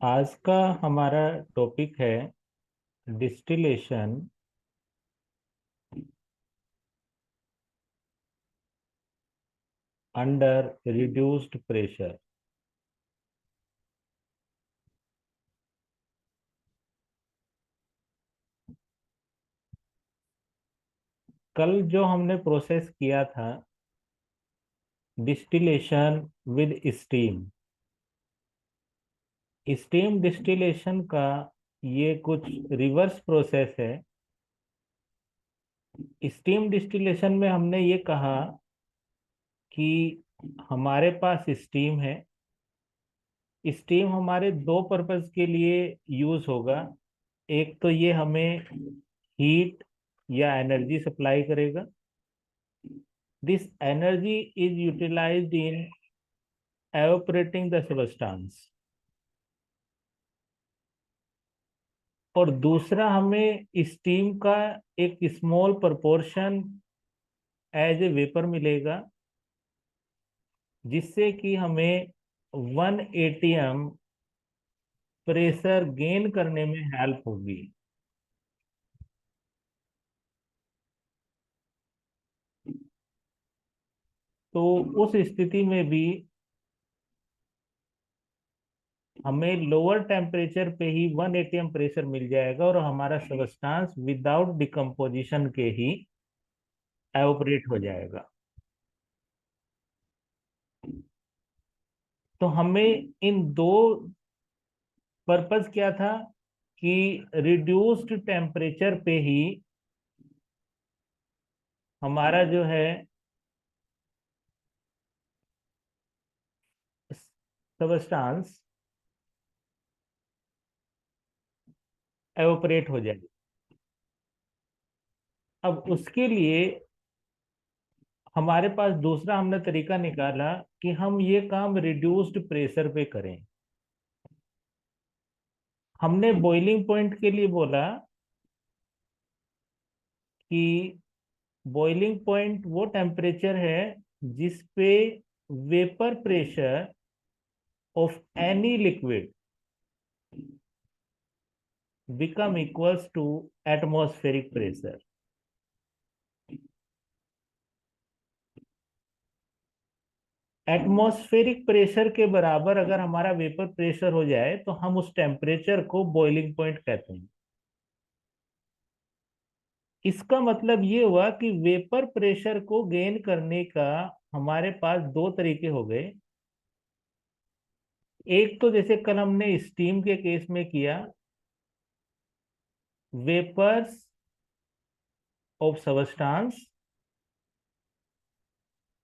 आज का हमारा टॉपिक है डिस्टिलेशन अंडर रिड्यूस्ड प्रेशर। कल जो हमने प्रोसेस किया था distillation with steam, steam distillation का ये कुछ रिवर्स प्रोसेस है। स्टीम डिस्टिलेशन में हमने ये कहा कि हमारे पास स्टीम है। स्टीम हमारे दो पर्पस के लिए यूज होगा। एक तो ये हमें हीट या एनर्जी सप्लाई करेगा। This energy is utilised in evaporating the substance। और दूसरा हमें स्टीम का एक small proportion as a vapour मिलेगा, जिससे कि हमें 1 एटीएम प्रेशर गेन करने में हेल्प होगी। तो उस स्थिति में भी हमें लोअर टेम्परेचर पे ही 1 एटीएम प्रेशर मिल जाएगा और हमारा सबस्टांस विदाउट डिकम्पोजिशन के ही एवोपरेट हो जाएगा। तो हमें इन दो पर्पस क्या था कि रिड्यूस्ड टेम्परेचर पे ही हमारा जो है सबस्टांस एवोपरेट हो जाएगी। अब उसके लिए हमारे पास दूसरा हमने तरीका निकाला कि हम ये काम रिड्यूस्ड प्रेशर पे करें। हमने बॉइलिंग पॉइंट के लिए बोला कि बॉइलिंग पॉइंट वो टेम्परेचर है जिस पे vapour pressure of any liquid become equals to atmospheric pressure. Atmospheric pressure के बराबर अगर हमारा वेपर प्रेशर हो जाए तो हम उस टेम्परेचर को बॉइलिंग पॉइंट कहते हैं। इसका मतलब ये हुआ कि वेपर प्रेशर को गेन करने का हमारे पास दो तरीके हो गए। एक तो जैसे कल हमने स्टीम के केस में किया, vapours of substance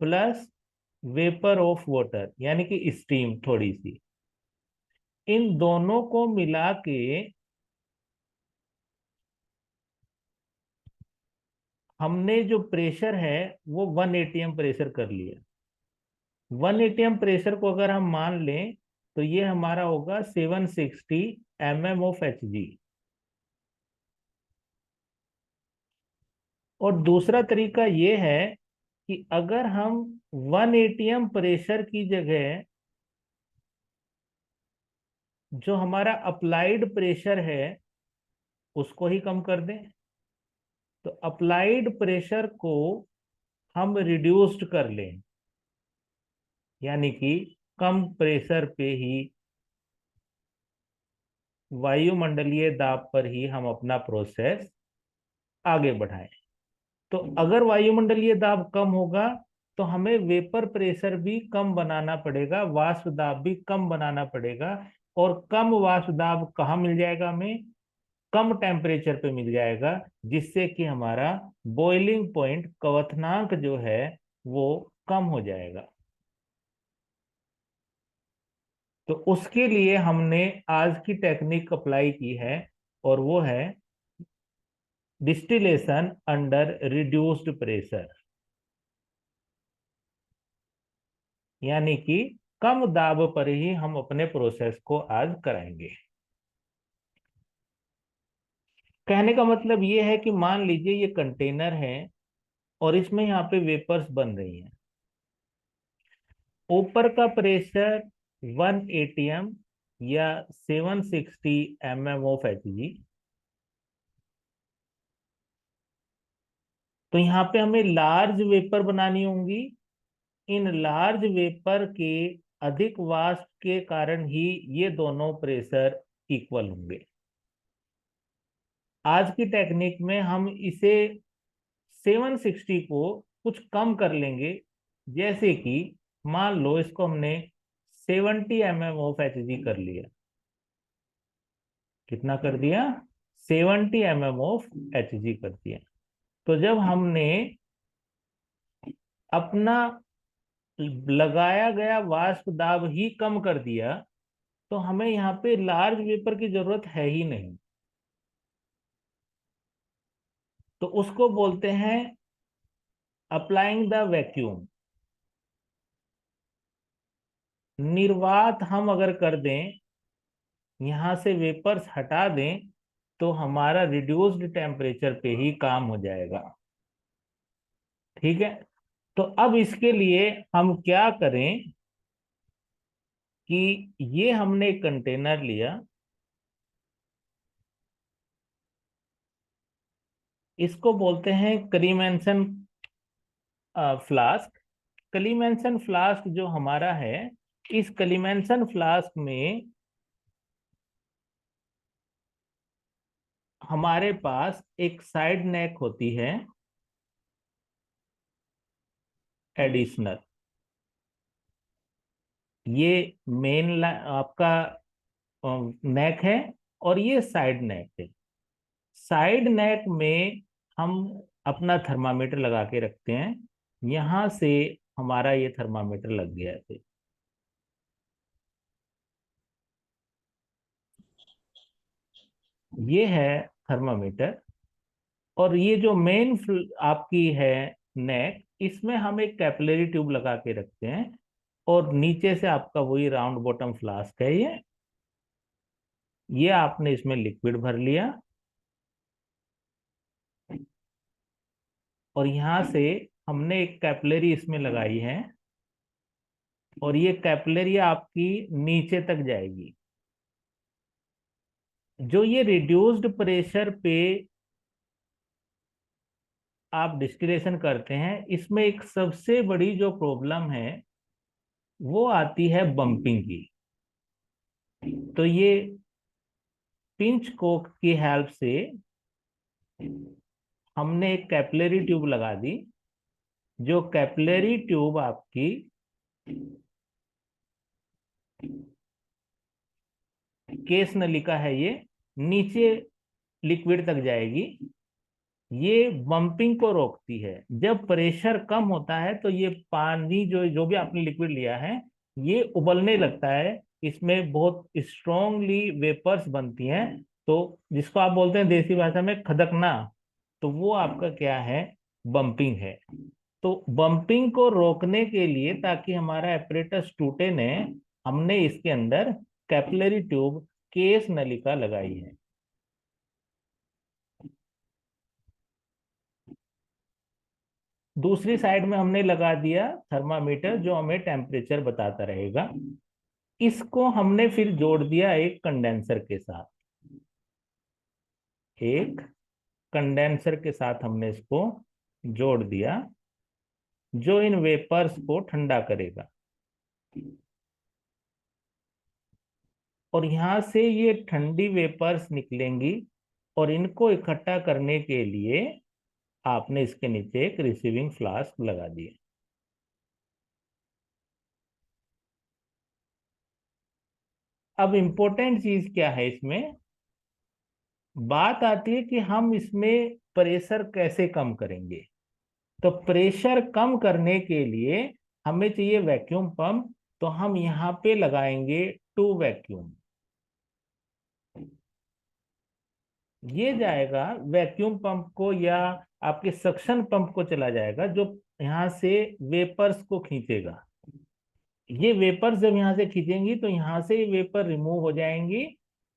plus vapour of water, यानी कि स्टीम थोड़ी सी, इन दोनों को मिला के हमने जो प्रेशर है वो 1 एटीएम प्रेशर कर लिया। 1 एटीएम प्रेशर को अगर हम मान लें तो ये हमारा होगा 760 mmOf Hg। और दूसरा तरीका ये है कि अगर हम 1 एटीएम प्रेशर की जगह जो हमारा अप्लाइड प्रेशर है उसको ही कम कर दें, तो अप्लाइड प्रेशर को हम रिड्यूस्ड कर लें, यानी कि कम प्रेशर पे ही वायुमंडलीय दाब पर ही हम अपना प्रोसेस आगे बढ़ाएं। तो अगर वायुमंडलीय दाब कम होगा तो हमें वेपर प्रेशर भी कम बनाना पड़ेगा, वाष्प दाब भी कम बनाना पड़ेगा। और कम वाष्प दाब कहाँ मिल जाएगा? हमें कम टेम्परेचर पे मिल जाएगा, जिससे कि हमारा बॉइलिंग पॉइंट क्वथनांक जो है वो कम हो जाएगा। तो उसके लिए हमने आज की टेक्निक अप्लाई की है, और वो है डिस्टिलेशन अंडर रिड्यूस्ड प्रेशर, यानी कि कम दाब पर ही हम अपने प्रोसेस को आज कराएंगे। कहने का मतलब ये है कि मान लीजिए ये कंटेनर है और इसमें यहाँ पे वेपर्स बन रही हैं। ऊपर का प्रेशर 1 एटीएम या 760 mm ऑफ Hg, तो यहाँ पे हमें लार्ज वेपर बनानी होंगी। इन लार्ज वेपर के अधिक वाष्प के कारण ही ये दोनों प्रेशर इक्वल होंगे। आज की टेक्निक में हम इसे 760 को कुछ कम कर लेंगे। जैसे कि मान लो इसको हमने 70 mm ऑफ Hg कर लिया। कितना कर दिया? 70 mm ऑफ Hg कर दिया। तो जब हमने अपना लगाया गया वाष्प दाब ही कम कर दिया, तो हमें यहाँ पे लार्ज वेपर की जरूरत है ही नहीं। तो उसको बोलते हैं अप्लाइंग द वैक्यूम। निर्वात हम अगर कर दें, यहां से वेपर्स हटा दें, तो हमारा रिड्यूस्ड टेम्परेचर पे ही काम हो जाएगा। ठीक है। तो अब इसके लिए हम क्या करें कि ये हमने एक कंटेनर लिया, इसको बोलते हैं कलीमेंसन फ्लास्क। कलीमेंसन फ्लास्क जो हमारा है, इस कलीमेंसन फ्लास्क में हमारे पास एक साइड नेक होती है एडिशनल। ये मेन आपका नेक है, और ये साइड नेक है। साइड नेक में हम अपना थर्मामीटर लगा के रखते हैं। यहां से हमारा ये थर्मामीटर लग गया है। ये है थर्मामीटर। और ये जो मेन आपकी है नेक, इसमें हम एक कैपिलरी ट्यूब लगा के रखते हैं। और नीचे से आपका वही राउंड बॉटम फ्लास्क है ये आपने इसमें लिक्विड भर लिया, और यहां से हमने एक कैपिलरी इसमें लगाई है, और ये कैपिलरी आपकी नीचे तक जाएगी। जो ये रिड्यूस्ड प्रेशर पे आप डिस्टिलेशन करते हैं, इसमें एक सबसे बड़ी जो प्रॉब्लम है वो आती है बम्पिंग की। तो ये पिंच कोक की हेल्प से हमने एक कैपिलरी ट्यूब लगा दी। जो कैपिलरी ट्यूब आपकी केस नलिका है, ये नीचे लिक्विड तक जाएगी। ये बम्पिंग को रोकती है। जब प्रेशर कम होता है तो ये पानी जो जो भी आपने लिक्विड लिया है, ये उबलने लगता है। इसमें बहुत स्ट्रोंगली वेपर्स बनती हैं, तो जिसको आप बोलते हैं देसी भाषा में खदकना, तो वो आपका क्या है? बम्पिंग है। तो बम्पिंग को रोकने के लिए, ताकि हमारा एपरेटस टूटे न, हमने इसके अंदर कैपिलरी ट्यूब केस नलिका लगाई है। दूसरी साइड में हमने लगा दिया थर्मामीटर, जो हमें टेम्परेचर बताता रहेगा। इसको हमने फिर जोड़ दिया एक कंडेंसर के साथ। एक कंडेंसर के साथ हमने इसको जोड़ दिया, जो इन वेपर्स को ठंडा करेगा। और यहां से ये ठंडी वेपर्स निकलेंगी, और इनको इकट्ठा करने के लिए आपने इसके नीचे एक रिसीविंग फ्लास्क लगा दिया। अब इंपॉर्टेंट चीज क्या है इसमें? बात आती है कि हम इसमें प्रेशर कैसे कम करेंगे। तो प्रेशर कम करने के लिए हमें चाहिए वैक्यूम पंप। तो हम यहाँ पे लगाएंगे टू वैक्यूम। ये जाएगा वैक्यूम पंप को, या आपके सक्शन पंप को चला जाएगा, जो यहाँ से वेपर्स को खींचेगा। ये वेपर्स जब यहाँ से खींचेंगी, तो यहाँ से वेपर रिमूव हो जाएंगी,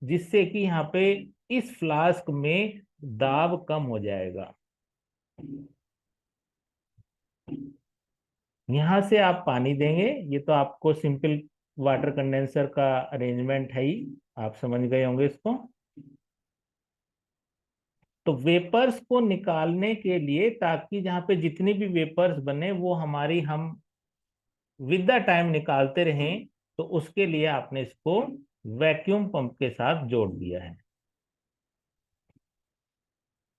जिससे कि यहाँ पे इस फ्लास्क में दाब कम हो जाएगा। यहां से आप पानी देंगे, ये तो आपको सिंपल वाटर कंडेंसर का अरेंजमेंट है ही, आप समझ गए होंगे इसको। तो वेपर्स को निकालने के लिए, ताकि जहां पे जितनी भी वेपर्स बने वो हमारी हम विद द टाइम निकालते रहें, तो उसके लिए आपने इसको वैक्यूम पंप के साथ जोड़ दिया है।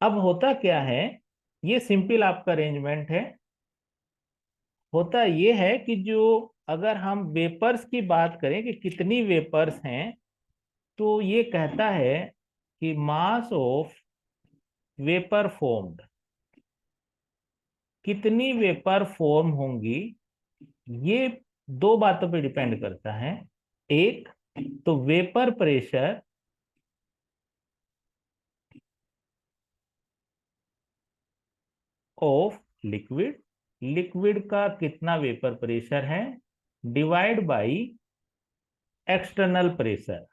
अब होता क्या है, ये सिंपल आपका अरेंजमेंट है। होता ये है कि जो, अगर हम वेपर्स की बात करें कि कितनी वेपर्स हैं, तो ये कहता है कि मास ऑफ वेपर फॉर्म्ड, कितनी वेपर फॉर्म होंगी, ये दो बातों पे डिपेंड करता है। एक तो vapour pressure of liquid, liquid का कितना वेपर प्रेशर है, divide by external pressure.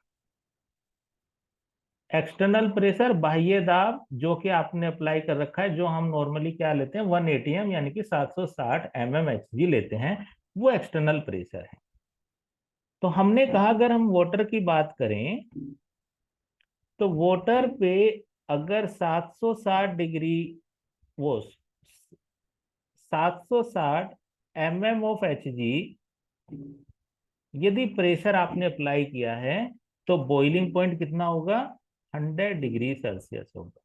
External pressure बाह्य दाब जो कि आपने अप्लाई कर रखा है, जो हम नॉर्मली क्या लेते हैं 1 एटीएम यानी कि 760 mmHg लेते हैं, वो एक्सटर्नल प्रेशर है। तो हमने कहा अगर हम वाटर की बात करें, तो वाटर पे अगर 760 डिग्री, वो 760 mmOf Hg यदि प्रेशर आपने अप्लाई किया है, तो बॉइलिंग पॉइंट कितना होगा, 100 डिग्री सेल्सियस होगा।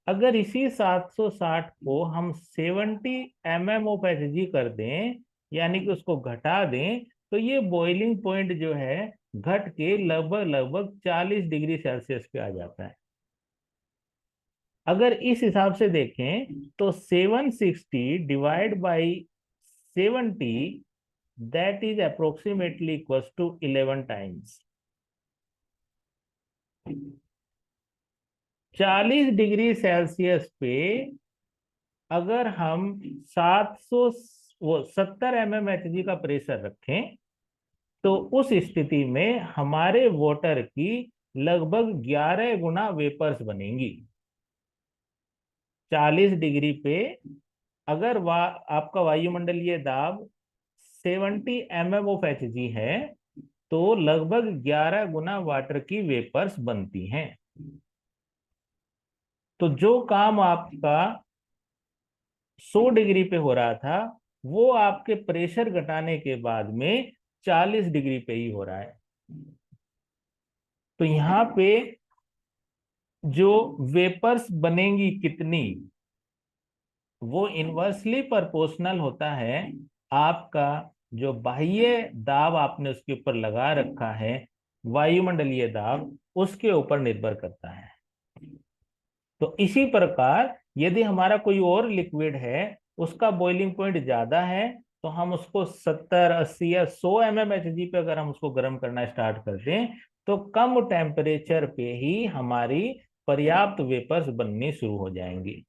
अगर इसी 760 को हम 70 mmOf Hg कर दें, यानी कि उसको घटा दें, तो ये बॉइलिंग पॉइंट जो है घट के लगभग लगभग 40 डिग्री सेल्सियस पे आ जाता है। अगर इस हिसाब से देखें तो 760 divide by 70, that is approximately equals to 11 times. 40 degree Celsius पे अगर हम 70 mmHg का प्रेशर रखें, तो उस स्थिति में हमारे वाटर की लगभग 11 गुना वेपर्स बनेंगी। 40 डिग्री पे अगर आपका वायुमंडलीय दाब 70 mmOf Hg है, तो लगभग 11 गुना वाटर की वेपर्स बनती हैं। तो जो काम आपका 100 डिग्री पे हो रहा था, वो आपके प्रेशर घटाने के बाद में 40 डिग्री पे ही हो रहा है। तो यहाँ पे जो वेपर्स बनेंगी कितनी, वो इनवर्सली प्रोपोर्शनल होता है आपका जो बाह्य दाब आपने उसके ऊपर लगा रखा है, वायुमंडलीय दाब, उसके ऊपर निर्भर करता है। तो इसी प्रकार यदि हमारा कोई और लिक्विड है, उसका बॉइलिंग पॉइंट ज्यादा है, तो हम उसको 70 80 या 100 mmHg पे अगर हम उसको गर्म करना स्टार्ट कर दें, तो कम टेम्परेचर पे ही हमारी पर्याप्त वेपर्स बननी शुरू हो जाएंगी,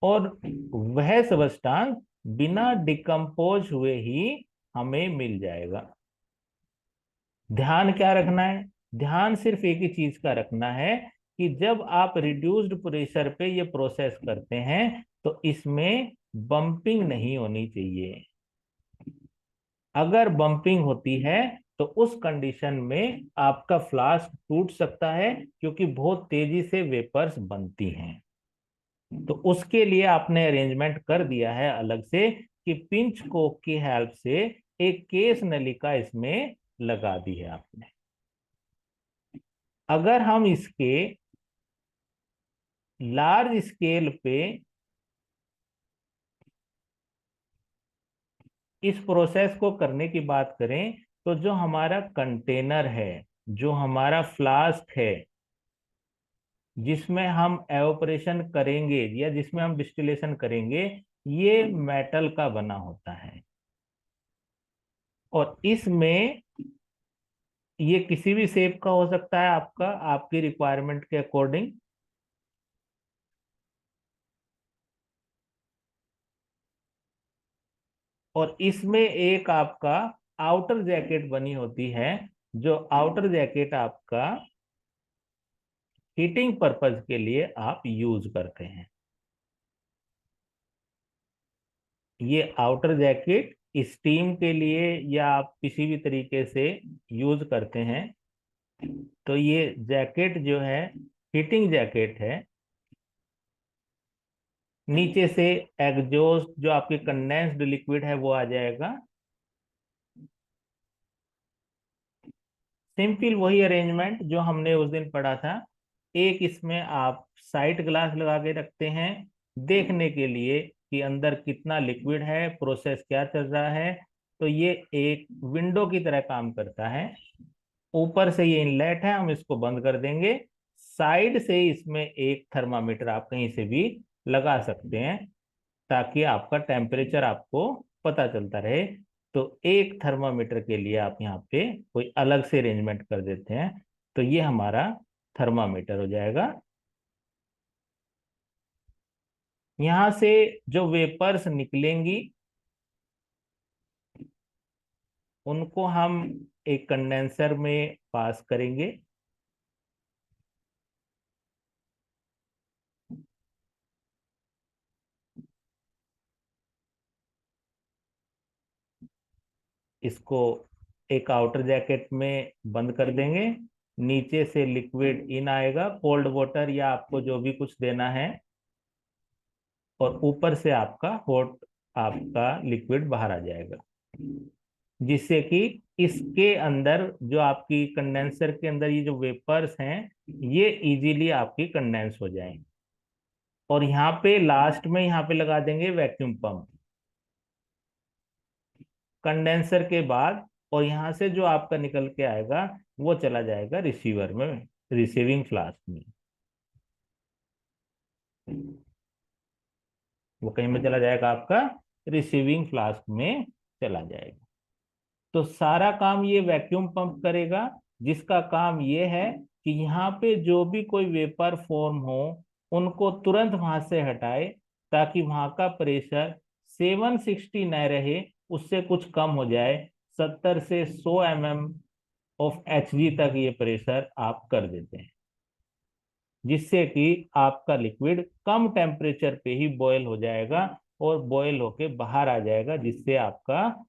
और वह सबस्टांस बिना डिकम्पोज हुए ही हमें मिल जाएगा। ध्यान क्या रखना है, ध्यान सिर्फ एक ही चीज का रखना है कि जब आप रिड्यूस्ड प्रेशर पे ये प्रोसेस करते हैं, तो इसमें बम्पिंग नहीं होनी चाहिए। अगर बम्पिंग होती है, तो उस कंडीशन में आपका फ्लास्क टूट सकता है, क्योंकि बहुत तेजी से वेपर्स बनती हैं। तो उसके लिए आपने अरेंजमेंट कर दिया है अलग से कि पिंच कोक की हेल्प से एक केस नलिका इसमें लगा दी है आपने। अगर हम इसके लार्ज स्केल पे इस प्रोसेस को करने की बात करें, तो जो हमारा कंटेनर है, जो हमारा फ्लास्क है, जिसमें हम एवोपरेशन करेंगे या जिसमें हम डिस्टिलेशन करेंगे, ये मेटल का बना होता है। और इसमें ये किसी भी शेप का हो सकता है, आपका आपकी रिक्वायरमेंट के अकॉर्डिंग। और इसमें एक आपका आउटर जैकेट बनी होती है, जो आउटर जैकेट आपका हीटिंग पर्पज के लिए आप यूज करते हैं। ये आउटर जैकेट स्टीम के लिए या आप किसी भी तरीके से यूज करते हैं, तो ये जैकेट जो है हीटिंग जैकेट है। नीचे से एग्जॉस्ट जो आपके कंडेंस्ड लिक्विड है वो आ जाएगा। सिंपल वही अरेंजमेंट जो हमने उस दिन पढ़ा था। एक इसमें आप साइड ग्लास लगा के रखते हैं देखने के लिए कि अंदर कितना लिक्विड है, प्रोसेस क्या चल रहा है। तो ये एक विंडो की तरह काम करता है। ऊपर से ये इनलेट है, हम इसको बंद कर देंगे। साइड से इसमें एक थर्मामीटर आप कहीं से भी लगा सकते हैं ताकि आपका टेम्परेचर आपको पता चलता रहे। तो एक थर्मामीटर के लिए आप यहाँ पे कोई अलग से अरेंजमेंट कर देते हैं, तो ये हमारा थर्मामीटर हो जाएगा। यहां से जो वेपर्स निकलेंगी उनको हम एक कंडेंसर में पास करेंगे। इसको एक आउटर जैकेट में बंद कर देंगे। नीचे से लिक्विड इन आएगा, कोल्ड वाटर या आपको जो भी कुछ देना है, और ऊपर से आपका हॉट आपका लिक्विड बाहर आ जाएगा, जिससे कि इसके अंदर जो आपकी कंडेंसर के अंदर ये जो वेपर्स हैं ये इजीली आपकी कंडेंस हो जाएं। और यहाँ पे लास्ट में यहाँ पे लगा देंगे वैक्यूम पंप कंडेंसर के बाद। और यहाँ से जो आपका निकल के आएगा वो चला जाएगा रिसीवर में, रिसीविंग फ्लास्क में। वो कहीं में चला जाएगा, आपका रिसीविंग फ्लास्क में चला जाएगा। तो सारा काम ये वैक्यूम पंप करेगा, जिसका काम ये है कि यहाँ पे जो भी कोई वेपर फॉर्म हो उनको तुरंत वहां से हटाए, ताकि वहां का प्रेशर 760 न रहे, उससे कुछ कम हो जाए। 70 से 100 mm ऑफ Hg तक ये प्रेशर आप कर देते हैं, जिससे कि आपका लिक्विड कम टेम्परेचर पे ही बॉयल हो जाएगा और बॉयल होके बाहर आ जाएगा, जिससे आपका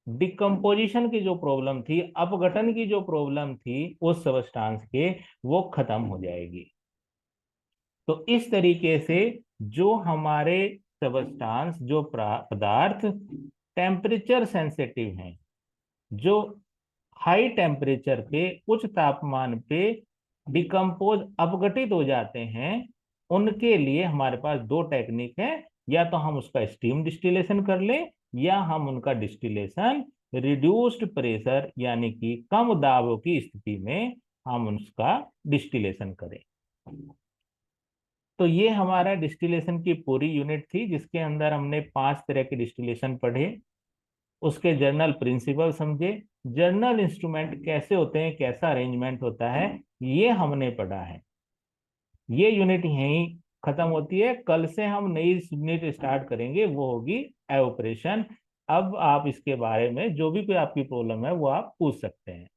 डिकम्पोजिशन की जो प्रॉब्लम थी, अपघटन की जो प्रॉब्लम थी उस सबस्टांस के, वो खत्म हो जाएगी। तो इस तरीके से जो हमारे सबस्टांस, जो पदार्थ टेम्परेचर सेंसिटिव हैं, जो हाई टेम्परेचर पे, उच्च तापमान पे डिकम्पोज अपघटित हो जाते हैं, उनके लिए हमारे पास दो टेक्निक है। या तो हम उसका स्टीम डिस्टिलेशन कर लें, या हम उनका डिस्टिलेशन रिड्यूस्ड प्रेशर यानी कि कम दाबों की स्थिति में हम उसका डिस्टिलेशन करें। तो ये हमारा डिस्टिलेशन की पूरी यूनिट थी, जिसके अंदर हमने 5 तरह के डिस्टिलेशन पढ़े, उसके जर्नल प्रिंसिपल समझे, जर्नल इंस्ट्रूमेंट कैसे होते हैं, कैसा अरेंजमेंट होता है, ये हमने पढ़ा है। ये यूनिट यहीं खत्म होती है। कल से हम नई यूनिट स्टार्ट करेंगे, वो होगी एवोपरेशन। अब आप इसके बारे में जो भी कोई आपकी प्रॉब्लम है वो आप पूछ सकते हैं।